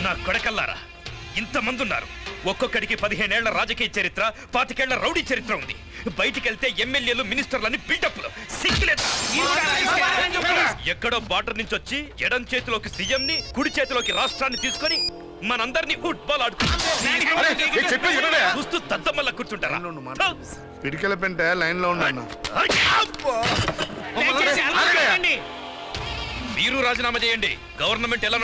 నా కొడకల్లారా, ఇంతమంది ఉన్నారు. ఒక్కొక్కడికి 15 ఏళ్ల రాజకీయ చరిత్ర, 25 ఏళ్ల రౌడీ చరిత్ర ఉంది. బయటికెళ్తే ఎమ్మెల్యేలు, మినిస్టర్లని బిల్డప్లు. సిగ్గులేదు. ఎక్కడో బార్డర్ నుంచి వచ్చి ఎడం చేతిలోకి సీఎంని, కుడి చేతిలోకి రాష్ట్రాన్ని తీసుకొని మనందరినీ ఫుట్బాల్ చూస్తూ దద్దమల్ల కూర్చుంటారా? పిడికెల పెంటే లైన్ లో ఉన్నా. మీరు రాజీనామా చేయండి. గవర్నమెంట్ ఎలా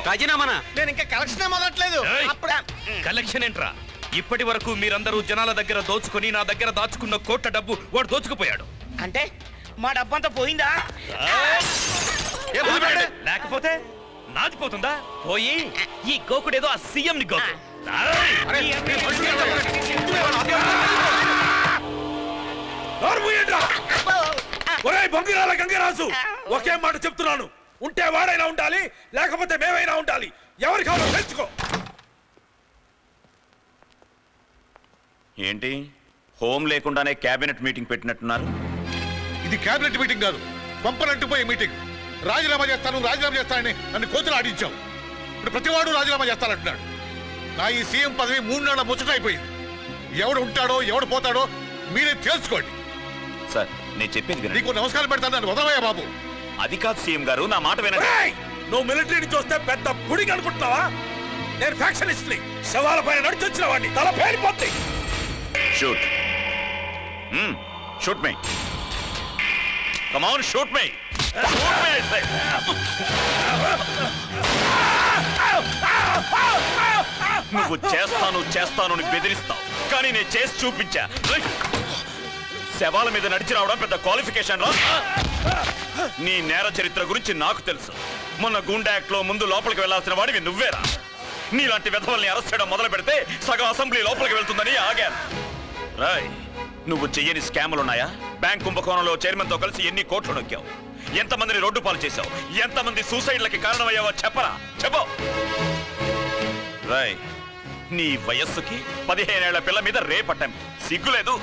రాజీనామానా? నేను ఇంకా కలెక్షన్ మొదలట్లేదు. కలెక్షన్ ఏంట్రా? ఇప్పటి వరకు మీరందరూ జనాల దగ్గర దోచుకొని నా దగ్గర దాచుకున్న కోట్ల డబ్బు వాడు దోచుకుపోయాడు. అంటే మా డబ్బంతా పోయిందా? లేకపోతే నాచిపోతుందా? పోయి ఈ గోకుడేదో ఆ సీఎం ని గోకు. గంగరాజు, ఒకే మాట చెప్తున్నాను. ఉంటే వాడైనా ఉండాలి, లేకపోతే మేమైనా ఉండాలి. ఎవరి కావాలో తెలుసుకో. ఏంటి హోమ్ లేకుండానే క్యాబినెట్ మీటింగ్ పెట్టినట్టున్నారు? ఇది క్యాబినెట్ మీటింగ్ కాదు, పంపనంటుపోయే మీటింగ్. రాజీనామా చేస్తానని నన్ను కోతులు ఆడించావు. ఇప్పుడు ప్రతివాడు రాజీనామా చేస్తానంటున్నాడు. నా ఈ సీఎం పదవి 3 నెలల ముచ్చట అయిపోయింది. ఎవడు ఉంటాడో ఎవడు పోతాడో మీరే తెలుసుకోండి. సార్, నేను చెప్పేది నీకు నమస్కారం పెడతాను, నన్ను వదలవయ్యా బాబు. అది కాదు సీఎం గారు, నా మాట వినండి. నువ్వు మిలిటరీ నుంచి వస్తే పెద్ద పుడికి అనుకుంటున్నావా? నేను ఫ్యాక్షనిస్ట్ ని, శవాల పైన నడిచొచ్చిన వాడిని. తల పేలిపోద్ది. Shoot shoot me. Come on, shoot me. నువ్వు చేస్తాను బెదిరిస్తావు, కానీ నేను చేసి చూపించా. శవాల మీద నడిచి రావడం పెద్ద క్వాలిఫికేషన్ రా. నీ నేర చరిత్ర గురించి నాకు తెలుసు. మొన్న గుండా యాక్ట్ లో ముందు లోపలికి వెళ్లాల్సిన వాడివి నువ్వేరా. నీలాంటి విధవల్ని అరెస్ట్ చేయడం మొదలు పెడితే సగం అసెంబ్లీ లోపలికి వెళ్తుందని ఆగాను. రాయ్, నువ్వు చెయ్యని స్కాములున్నాయా? బ్యాంక్ కుంభకోణంలో చైర్మన్ తో కలిసి ఎన్ని కోట్లు నొక్కావు? ఎంతమందిని రోడ్డు పాలు చేశావు? ఎంతమంది సూసైడ్లకి కారణమయ్యావో చెప్పరా? చెప్పు. రాయ్, నీ వయస్సుకి 15 ఏళ్ల పిల్ల మీద రేపట్టం సిగ్గులేదు?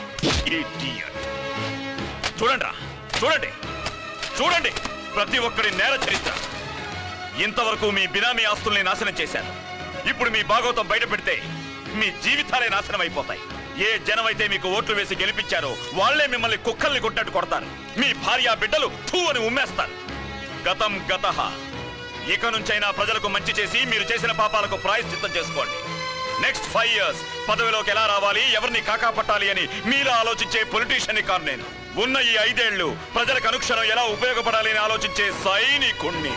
చూడండి ప్రతి ఒక్కరి నేర చరిత్ర. ఇంతవరకు మీ బినామీ ఆస్తుల్ని నాశనం చేశారు. ఇప్పుడు మీ భాగవతం బయట పెడితే మీ జీవితాలే నాశనం అయిపోతాయి. ఏ జనమైతే మీకు ఓట్లు వేసి గెలిపించారో వాళ్లే మిమ్మల్ని కుక్కల్ని కొట్టినట్టు కొడతారు. మీ భార్య బిడ్డలు థూ అని ఉమ్మేస్తారు. గతం గతః. ఇక నుంచైనా ప్రజలకు మంచి చేసి మీరు చేసిన పాపాలకు ప్రాయశ్చిత్తం చేసుకోండి. నెక్స్ట్ 5 years పదవిలోకి ఎలా రావాలి, ఎవరిని కాకాపట్టాలి అని మీరు ఆలోచించే పొలిటీషియన్ కాదు నేను. ఉన్న ఈ 5 ఏళ్లు ప్రజలకు అనుక్షణం ఎలా ఉపయోగపడాలి అని ఆలోచించే సైనికుణ్ణి.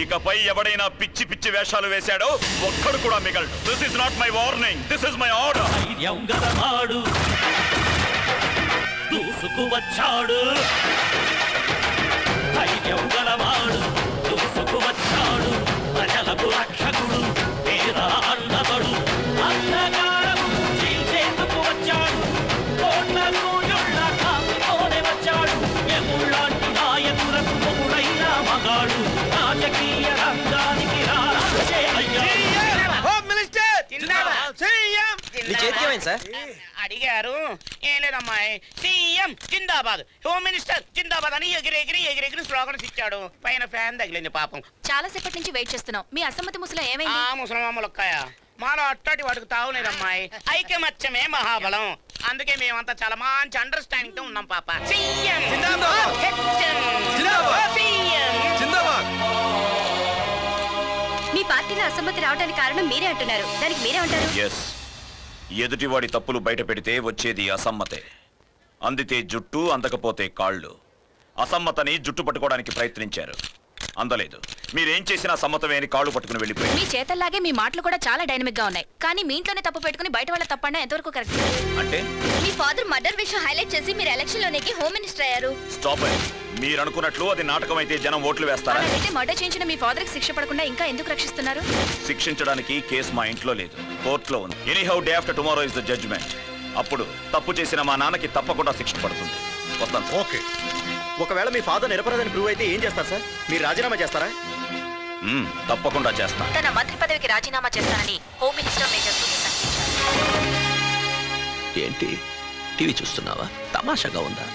ఇకపై ఎవడైనా పిచ్చి పిచ్చి వేషాలు వేశాడో ఒక్కడు కూడా మిగలడు. This is not my warning, this is my order. దూసుకువచ్చాడు ప్రజలకు రక్షకుడు, పేద అన్నతడు, అంధకారము చీల్చేందుకు వచ్చాడు. కోట్ల సూర్యుళ్ళ కాపుతోనే వచ్చాడు. ఎముళ్ళాంటి నాయకులకు మొగుడైన మగాడు. రాజకీయ రంగానికి రారాజే అడిగారు. ఏం లేదమ్మాయి, సీఎం జిందాబాద్, హోమ్ మినిస్టర్ జిందాబాద్ అని ఎగిరెగిరి స్లోగన్స్ ఇచ్చాడు. పైన ఫ్యాన్ తగిలింది పాపం. చాలా సేపటి నుంచి వెయిట్ చేస్తున్నాం. మీ అసమ్మతి ముసలో ఏమైంది? ఆ ముసలమ్మలొక్కాయ మాలో అట్టటి వాటికి తావులేదమ్మాయి. ఐక్యమత్యమే మహాబలం. అందుకే మేమంతా చాలా మంచి అండర్స్టాండింగ్ తో ఉన్నాం పాప. సీఎం మీ పార్టీలో అసమ్మతి రావడానికి కారణం మీరే అంటున్నారు. దానికి మీరే అంటారు. ఎదుటివాడి తప్పులు బయట పెడితే వచ్చేది అసమ్మతే. అందితే జుట్టు, అందకపోతే కాళ్ళు. అసమ్మతని జుట్టు పట్టుకోవడానికి ప్రయత్నించారు, అందలేదు. మీరేం చేసినా సమ్మతమే అని కాళ్ళు పట్టుకుని వెళ్ళిపోయి. మీ చేతల్లాగే మీ మాటలు కూడా చాలా డైనమిక్ గా ఉన్నాయి. కానీ మీ ఇంట్లోనే తప్పు పెట్టుకుని బయట వాళ్ళ తప్పన్నా ఎంతవరకు కరెక్ట్? అంటే మీ ఫాదర్ మర్డర్ విషయం హైలైట్ చేసి మీరు ఎలక్షన్ లోనికి హోమ్ మినిస్టర్ అయ్యారు. స్టాప్. మీరు అనుకున్నట్లు అది నాటకం అయితే జనం ఓట్లు వేస్తారా? అయితే మర్డర్ చేయించిన మీ ఫాదర్ కి శిక్ష పడకుండా ఇంకా ఎందుకు రక్షిస్తున్నారు? శిక్షించడానికి కేసు మా ఇంట్లో లేదు, కోర్టులో ఉంది. Anyhow day after tomorrow is the judgement. అప్పుడు తప్పు చేసిన మా నాన్నకి తప్పకుండా శిక్ష పడుతుంది. వస్తాను. ఓకే. ఒకవేళ మీ ఫాదర్ నిరపరాధని ప్రూవ్ అయితే ఏం చేస్తారు సార్? మీరు రాజీనామా చేస్తారా? తప్పకుండా చేస్తా. తన మంత్రి పదవికి రాజీనామా చేస్తానని హోమ్ మినిస్టర్ మేజర్ ఏంటి టీవీ చూస్తున్నావా? తమాషాగా ఉందా?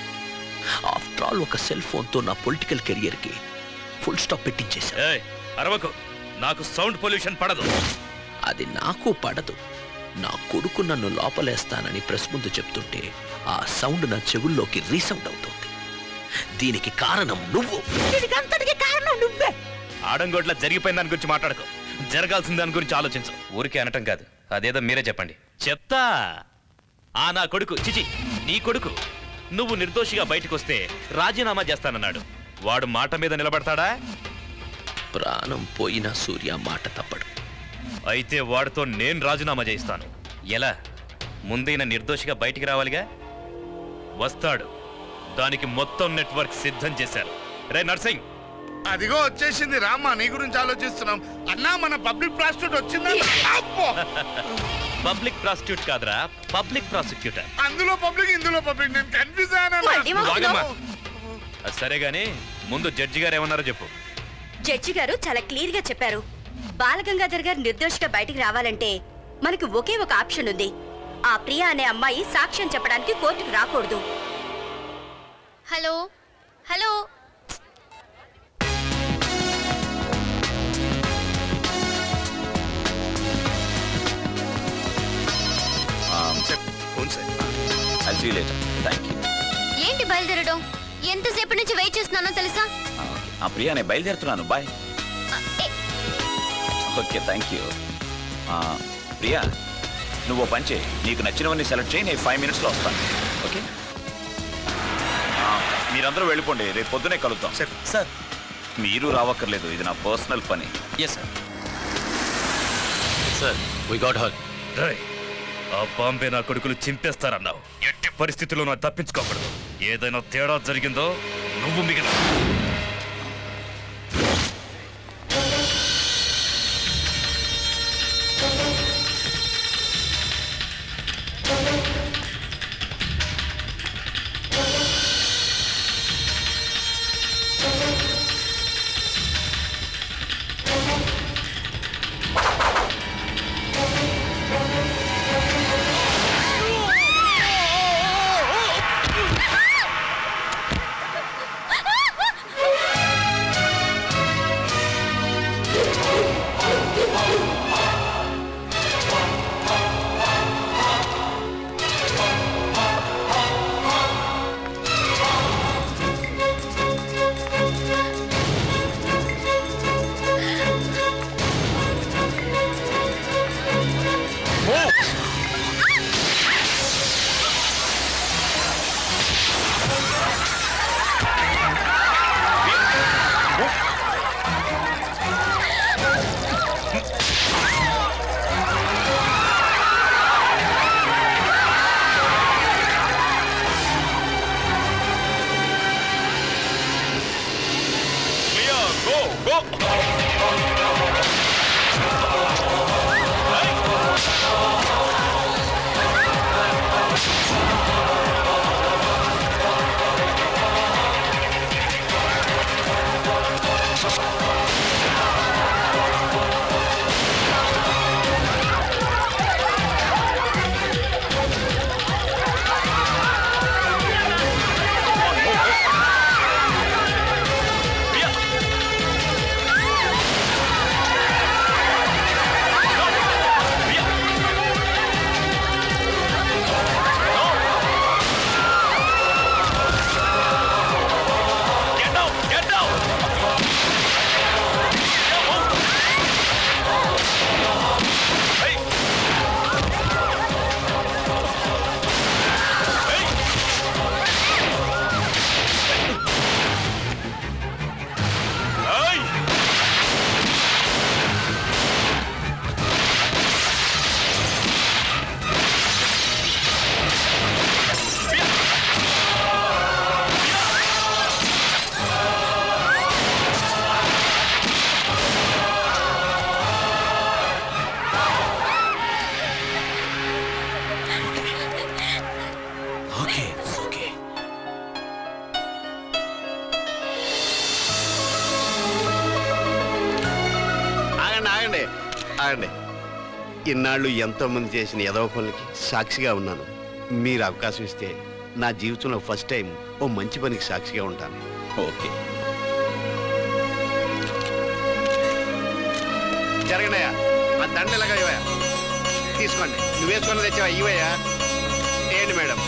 ఆఫ్టర్ ఆల్ ఒక సెల్ ఫోన్తో నా పొలిటికల్ కెరియర్కి ఫుల్ స్టాప్ పెట్టించేశావు. ఏయ్, అరవకు. నాకు సౌండ్ పొల్యూషన్ పడదు. అది నాకు పడదు. నా కొడుకు నన్ను లోపలేస్తానని ప్రెస్ ముందు చెప్తుంటే ఆ సౌండ్ నా చెవుల్లోకి రీసౌండ్ అవుతుంది. దీనికి కారణం నువ్వు. ఆడంగోట్ల జరిగిపోయిన దాని గురించి మాట్లాడకు. జరగాల్సిన దాని గురించి ఆలోచించు. ఊరికే అనటం కాదు, అదేదో మీరే చెప్పండి. చెప్తా. నా కొడుకు, చిచి నీ కొడుకు, నువ్వు నిర్దోషిగా బయటకు వస్తే రాజీనామా చేస్తానన్నాడు. వాడు మాట మీద నిలబడతాడా? ప్రాణం పోయినా సూర్య మాట తప్పడు. అయితే వాడితో నేను రాజీనామా చేయిస్తాను. ఎలా? ముందైన నిర్దోషిగా బయటికి రావాలిగా. వస్తాడు. దానికి మొత్తం నెట్వర్క్ సిద్ధం చేశారు. రే నర్సింగ్, అదిగో వచ్చేసింది. రామ్మా, నీ గురించి ఆలోచిస్తున్నాం. అన్నా, మన పబ్లిక్ ప్రాస్టిట్యూట్ వచ్చిందా? పబ్లిక్ ప్రాసిక్యూట్ కాదురా, పబ్లిక్ ప్రాసిక్యూటర్. అందులో పబ్లిక్, ఇందులో పబ్లిక్. నేను కన్ఫ్యూజ్ అయ్యాను. సరే గాని ముందు జడ్జి గారు ఏమన్నారో చెప్పు. జడ్జి గారు చాలా క్లియర్ గా చెప్పారు. బాలగంగాధర్ గారు నిర్దోషిగా బయటికి రావాలంటే మనకి ఒకే ఒక ఆప్షన్ ఉంది. ఆ ప్రియా అనే అమ్మాయి సాక్ష్యం చెప్పడానికి కోర్టుకు రాకూడదు. హలో హలో, ఏంటి బయలుదేరడం? ఎంతసేపు నుంచి వెయిట్ చేస్తున్నానో తెలుసా? ప్రియా, నేను బయలుదేరుతున్నాను. Bye. Okay, thank you. Priya, నువ్వు పని చేయి. నీకు నచ్చినవన్నీ సెలెక్ట్ చేయి. నేను 5 minutesలో వస్తాను. ఓకే, మీరందరూ వెళ్ళిపోండి. రేపు పొద్దునే కలుద్దాం. సార్, మీరు రావక్కర్లేదు. ఇది నా పర్సనల్ పని. Yes sir. Sir, we got her. ఆ బాంబే నా కొడుకులు చింపేస్తారన్నావు. ఎట్టి పరిస్థితుల్లో నా తప్పించుకోకూడదు. ఏదైనా తేడా జరిగిందో నువ్వు మిగిలిన. ఆగండి. ఇన్నాళ్ళు ఎంతో మంది చేసిన ఎదవ పనులకి సాక్షిగా ఉన్నాను. మీరు అవకాశం ఇస్తే నా జీవితంలో ఫస్ట్ టైం ఓ మంచి పనికి సాక్షిగా ఉంటాను. ఓకే. జరగనయ్యా ఆ దండ ఇలాగా ఇవ్వయా తీసుకోండి నువ్వు వేసుకుని తెచ్చావా ఇవయ్యా ఏంటి మేడం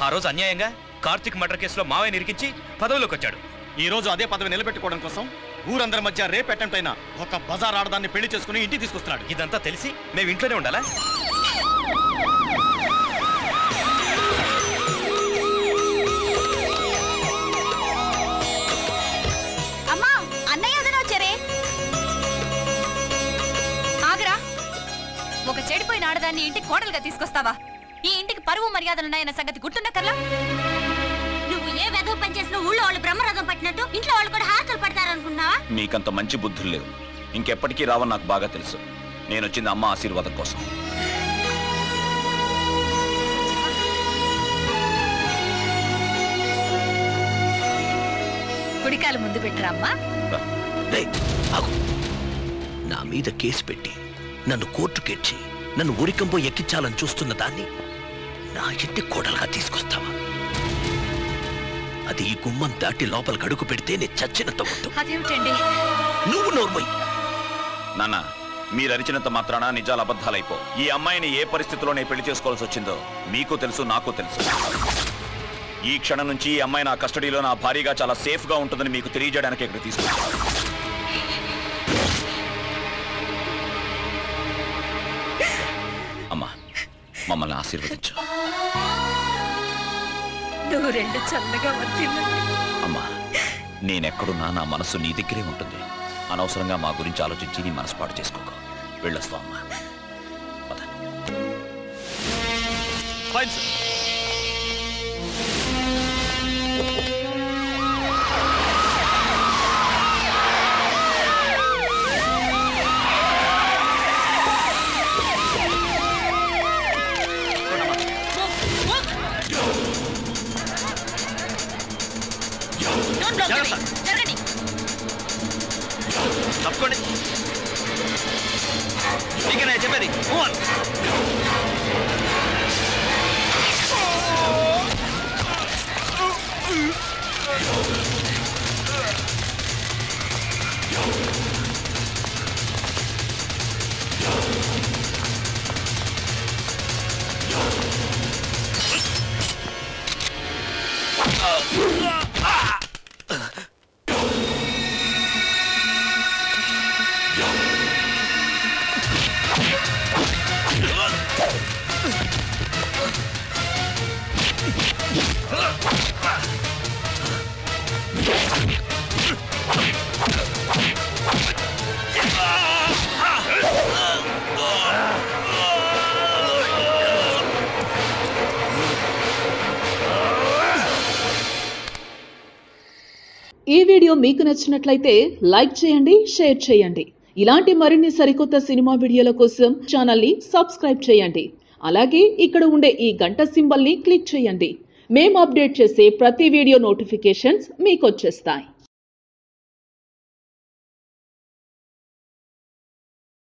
ఆ రోజు అన్యాయంగా కార్తిక్ మర్డర్ కేసులో మావయ్య నిరికించి పదవిలోకి వచ్చాడు. ఈ రోజు అదే పదవి నిలబెట్టుకోవడం కోసం ఊరందరి మధ్య రేప్ అటెంప్ట్ అయిన ఒక బజార్ ఆడదాన్ని పెళ్లి చేసుకుని ఇంటికి తీసుకొస్తున్నాడు. ఇదంతా తెలిసి మేము ఇంట్లోనే ఉండాలా? అమ్మా అన్నయ్య అదన వచ్చారే. ఆగరా, ఒక చెడిపోయిన ఆడదాన్ని ఇంటికి కోడలుగా తీసుకొస్తావా? ఈ ఇంటికి పరువు మర్యాదలున్నాయన్న సంగతి గుర్తుండకర్లా? నువ్వు ఏ వెధవ పని చేసిన ఊళ్ళో వాళ్ళు బ్రహ్మరథం పట్టినట్టు ఇంట్లో వాళ్ళు కూడా హారతలు పడతారనుకున్నావా? మీకంత మంచి బుద్ధులు లేవు, ఇంకెప్పటికీ రావని నాకు బాగా తెలుసు. నేను వచ్చింది అమ్మ ఆశీర్వాదం కోసం. కుడికాలు ముందు పెట్టరా అమ్మా. నా మీద కేసు పెట్టి నన్ను కోర్టుకెచ్చి నన్ను ఉరికంపో ఎక్కించాలని చూస్తున్న దాన్ని నా ఇంటి కోడలుగా తీసుకొస్తావా? అది ఈ గుమ్మం దాటి లోపల కడుగు పెడితే నేను చచ్చినంత ఉంటు. అదేమిటండి? నువ్వు నోర్మై. నాన్న, మీరు అరిచినంత మాత్రాన నిజాలు అబద్ధాలైపో. ఈ అమ్మాయిని ఏ పరిస్థితిలోనే పెళ్లి చేసుకోవాల్సి వచ్చిందో మీకు తెలుసు, నాకు తెలుసు. ఈ క్షణం నుంచి ఈ అమ్మాయి నా కస్టడీలో నా భారీగా చాలా సేఫ్ గా ఉంటుందని మీకు తెలియజేయడానికి ఇక్కడ తీసుకొచ్చాను. అమ్మా, మమ్మల్ని ఆశీర్వదించు. నువ్వు రెండు చల్లగా వర్తిల్లండి. అమ్మా, నేనెక్కడున్నా నా మనసు నీ దగ్గరే ఉంటుంది. అనవసరంగా మా గురించి ఆలోచించి నీ మనసు పాటు చేసుకోకు. వెళ్ళొస్తావు అమ్మా. Fine sir. జరగండి. తప్పకోండి. నీకేనా చెప్పేది? ఈ వీడియో మీకు నచ్చినట్లయితే లైక్ చేయండి, షేర్ చేయండి. ఇలాంటి మరిన్ని సరికొత్త సినిమా వీడియోల కోసం ఛానల్ని సబ్స్క్రైబ్ చేయండి. అలాగే ఇక్కడ ఉండే ఈ గంట సింబల్ని క్లిక్ చేయండి. మేము అప్డేట్ చేసే ప్రతి వీడియో నోటిఫికేషన్స్ మీకు వచ్చేస్తాయి.